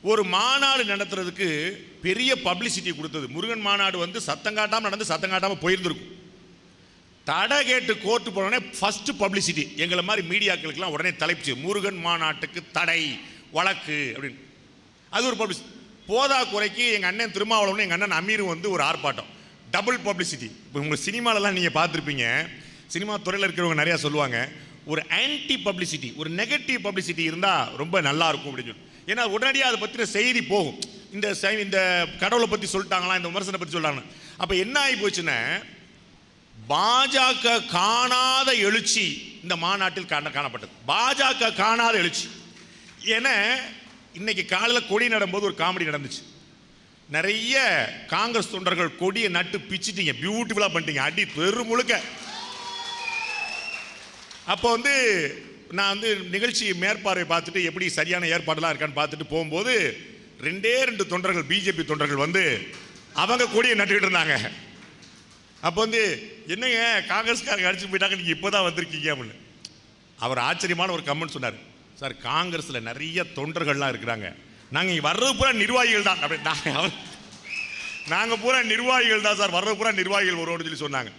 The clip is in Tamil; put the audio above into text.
ஒரு மாநாடு நடத்துறதுக்கு பெரிய பப்ளிசிட்டி கொடுத்தது. முருகன் மாநாடு வந்து சத்தம் காட்டாமல் நடந்து சத்தம் காட்டாமல் போயிருந்திருக்கும். தடை கேட்டு கோர்ட்டு போனோடனே ஃபர்ஸ்ட் பப்ளிசிட்டி எங்களை மாதிரி மீடியாக்களுக்கெல்லாம் உடனே தலைப்பிச்சு முருகன் மாநாட்டுக்கு தடை வழக்கு அப்படின்னு. அது ஒரு பப்ளிசிட்டி. போதா குறைக்கு எங்கள் அண்ணன் திருமாவளவன் எங்கள் அண்ணன் அமீரும் வந்து ஒரு ஆர்ப்பாட்டம், டபுள் பப்ளிசிட்டி. இப்போ உங்கள் சினிமாலெலாம் நீங்கள் பார்த்துருப்பீங்க, சினிமா துறையில் இருக்கிறவங்க நிறையா சொல்லுவாங்க, ஒரு ஆன்டி பப்ளிசிட்டி, ஒரு நெகட்டிவ் பப்ளிசிட்டி இருந்தால் ரொம்ப நல்லா இருக்கும் அப்படின்னு சொல்லி. ஏன்னா உடனடியாக அதை பற்றின செய்தி போகும். இந்த கடவுளை பற்றி சொல்லிட்டாங்களா, இந்த விமர்சனத்தை பற்றி சொல்லிட்டாங்க. அப்போ என்ன ஆகி போச்சுன்னா, பாஜக காணாத எழுச்சி இந்த மாநாட்டில் காணப்பட்டது. பாஜக காணாத எழுச்சி. ஏன்னா இன்னைக்கு காலையில் கொடி நடும்போது ஒரு காமெடி நடந்துச்சு. நிறைய காங்கிரஸ் தொண்டர்கள் கொடியை நட்டு பிச்சிட்டீங்க, பியூட்டிஃபுல்லாக பண்ணிட்டீங்க, அடி பெரு முழுக்க. அப்போ வந்து நான் வந்து நிகழ்ச்சி மேற்பார்வை பார்த்துட்டு எப்படி சரியான ஏற்பாடுலாம் இருக்கான்னு பார்த்துட்டு போகும்போது ரெண்டு தொண்டர்கள், பிஜேபி தொண்டர்கள் வந்து அவங்க கொடியை நட்டுக்கிட்டு இருந்தாங்க. அப்போ வந்து என்னங்க காங்கிரஸ்காரங்க அடிச்சு போயிட்டாங்க, நீங்கள் இப்போ தான் வந்திருக்கீங்க அப்படின்னு. அவர் ஆச்சரியமான ஒரு கமெண்ட் சொன்னார். சார், காங்கிரஸில் நிறைய தொண்டர்கள்லாம் இருக்கிறாங்க, நாங்கள் இங்கே வர்றது பூரா நிர்வாகிகள் தான் அப்படி. நாங்கள் பூரா நிர்வாகிகள் தான் சார், வர்றது பூரா நிர்வாகிகள் வருவோம்னு சொல்லி சொன்னாங்க.